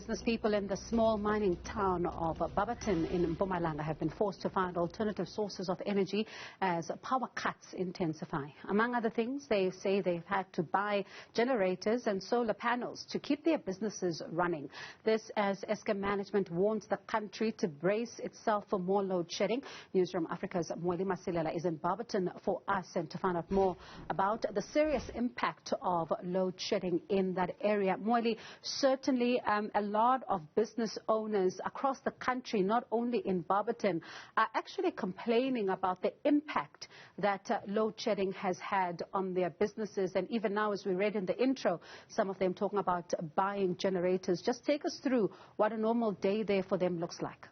Business people in the small mining town of Barberton in Mpumalanga have been forced to find alternative sources of energy as power cuts intensify. Among other things, they say they've had to buy generators and solar panels to keep their businesses running. This as Eskom management warns the country to brace itself for more load shedding. Newzroom Afrika's Mweli Masilela is in Barberton for us and to find out more about the serious impact of load shedding in that area. Mweli, certainly a lot of business owners across the country, not only in Barberton, are actually complaining about the impact that load shedding has had on their businesses. And even now, as we read in the intro, some of them talking about buying generators. Just take us through what a normal day there for them looks like.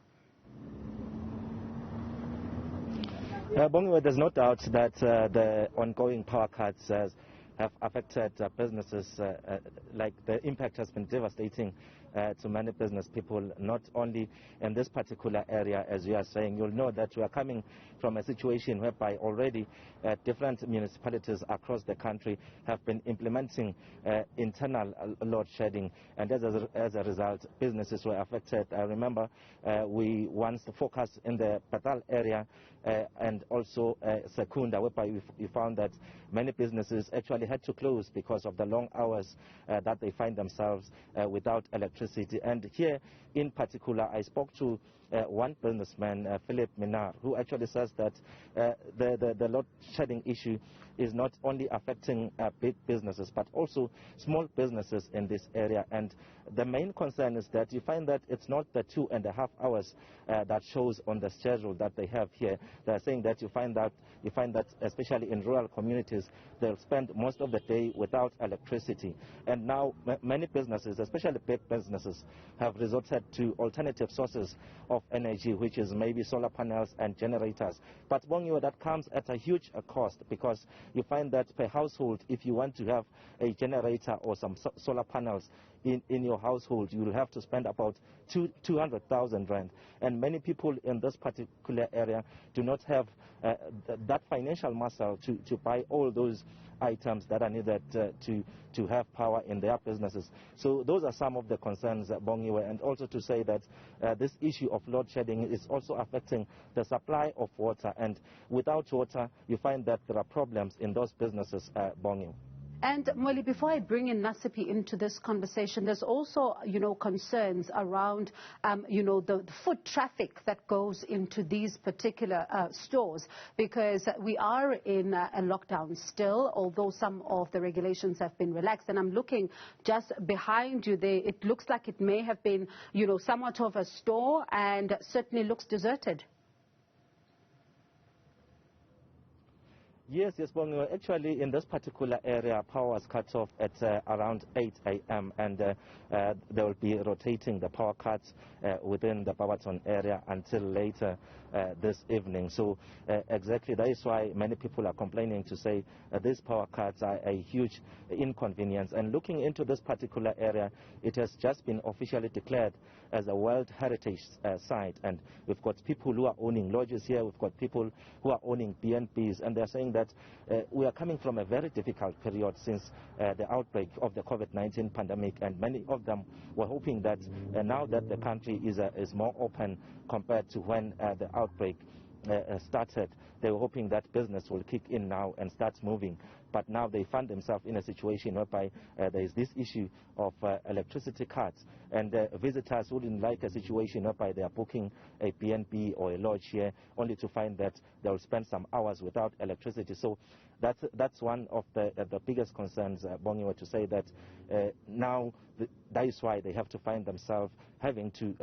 Bongiwe, there's no doubt that the ongoing power cuts have affected businesses. Like the impact has been devastating to many business people, not only in this particular area, as you are saying. You'll know that we are coming from a situation whereby already different municipalities across the country have been implementing internal load shedding, and as a result, businesses were affected. I remember we once focused in the Patal area and also Secunda, whereby we found that many businesses actually had to close because of the long hours that they find themselves without electricity. And here in particular, I spoke to one businessman, Philip Minar, who actually says that the load shedding issue is not only affecting big businesses but also small businesses in this area. And the main concern is that you find that it's not the 2.5 hours that shows on the schedule that they have here. They're saying that you find that especially in rural communities, they'll spend most of the day without electricity. And now many businesses, especially big businesses, have resorted to alternative sources of energy, which is maybe solar panels and generators. But Bongiwe, that comes at a huge cost, because you find that per household, if you want to have a generator or some solar panels in your household, you will have to spend about 200,000 rand. And many people in this particular area do not have that financial muscle to buy all those items that are needed to have power in their businesses. So those are some of the concerns, Bongiwe, and also to say that this issue of load shedding is also affecting the supply of water, and without water you find that there are problems in those businesses, Bongiwe. And Mweli, before I bring in Nasipi into this conversation, there's also, concerns around, the foot traffic that goes into these particular stores, because we are in a lockdown still, although some of the regulations have been relaxed. And I'm looking just behind you there. It looks like it may have been, somewhat of a store, and certainly looks deserted. Yes, Bongiwe. Actually, in this particular area, power was cut off at around 8 a.m. and they will be rotating the power cuts within the Barberton area until later this evening. So exactly that is why many people are complaining to say these power cuts are a huge inconvenience. And looking into this particular area, it has just been officially declared as a World Heritage Site, and we've got people who are owning lodges here, we've got people who are owning BNBs, and they're saying that we are coming from a very difficult period since the outbreak of the COVID-19 pandemic, and many of them were hoping that now that the country is more open compared to when the outbreak started, they were hoping that business will kick in now and start moving. But now they find themselves in a situation whereby there is this issue of electricity cuts, and visitors wouldn't like a situation whereby they are booking a BNB or a lodge here only to find that they will spend some hours without electricity. So that's one of the biggest concerns, Bongiwe, to say that now that is why they have to find themselves having to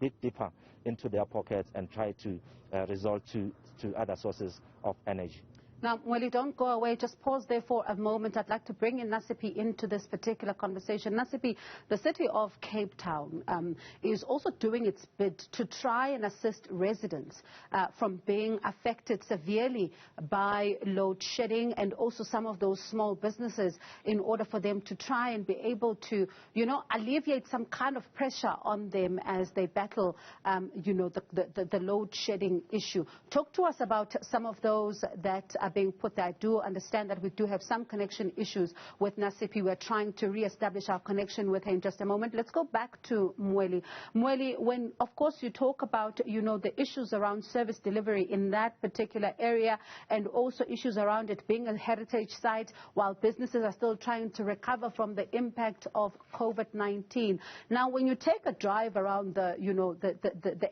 dig deeper into their pockets and try to resort to other sources of energy. Now, Mweli, don't go away. Just pause there for a moment. I'd like to bring in Nasipi into this particular conversation. Nasipi, the city of Cape Town is also doing its bit to try and assist residents from being affected severely by load shedding, and also some of those small businesses, in order for them to try and be able to, alleviate some kind of pressure on them as they battle, the load shedding issue. Talk to us about some of those that are being put there. I do understand that we do have some connection issues with Nasipi. We're trying to re-establish our connection with her in just a moment. Let's go back to Mweli. Mweli, when, of course, you talk about, the issues around service delivery in that particular area and also issues around it being a heritage site while businesses are still trying to recover from the impact of COVID-19. Now, when you take a drive around the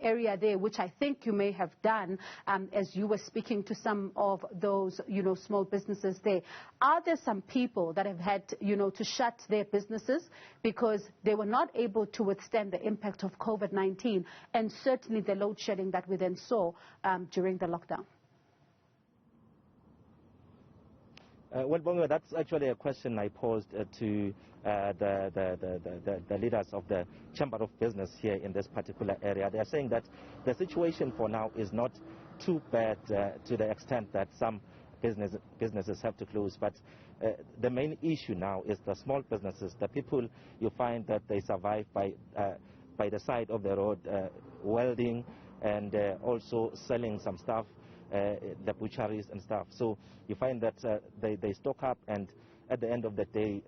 area there, which I think you may have done as you were speaking to some of those, small businesses there, are there some people that have had, to shut their businesses because they were not able to withstand the impact of COVID-19 and certainly the load shedding that we then saw during the lockdown? Well, Bongo, that's actually a question I posed to the leaders of the Chamber of Business here in this particular area. They are saying that the situation for now is not too bad to the extent that some businesses have to close, but the main issue now is the small businesses, the people you find that they survive by the side of the road, welding and also selling some stuff, the butcheries and stuff. So you find that they stock up, and at the end of the day,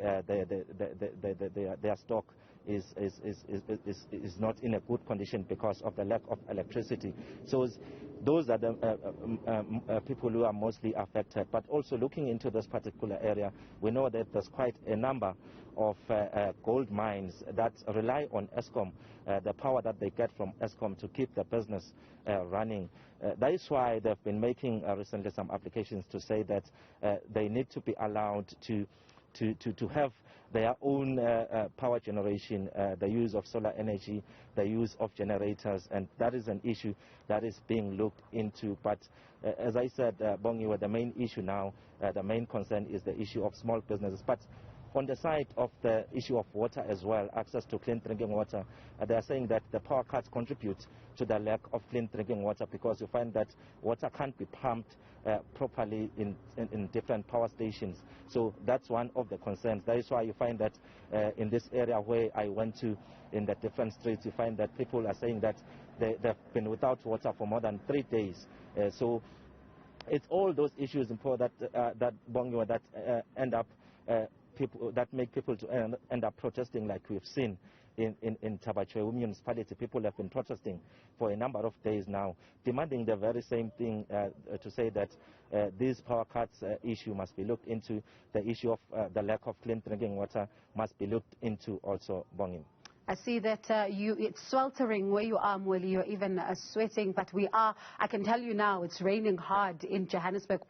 their stock is not in a good condition because of the lack of electricity. So those are the people who are mostly affected. But also looking into this particular area, we know that there's quite a number of gold mines that rely on Eskom, the power that they get from Eskom to keep the business running. That is why they've been making recently some applications to say that they need to be allowed to have their own power generation, the use of solar energy, the use of generators, and that is an issue that is being looked into. But as I said, Bongiwe, the main issue now, the main concern is the issue of small businesses. But on the side of the issue of water as well, access to clean drinking water, they are saying that the power cuts contribute to the lack of clean drinking water, because you find that water can't be pumped properly in different power stations. So that's one of the concerns. That is why you find that in this area where I went to, in the different streets, you find that people are saying that they've been without water for more than 3 days. So it's all those issues that Bongiwe, that end up that make people to end up protesting, like we've seen in Tabachwe municipality. People have been protesting for a number of days now, demanding the very same thing, to say that this power cuts issue must be looked into. The issue of the lack of clean drinking water must be looked into also, Bongi. I see that it's sweltering where you are, Mweli. You're even sweating, but I can tell you now, it's raining hard in Johannesburg.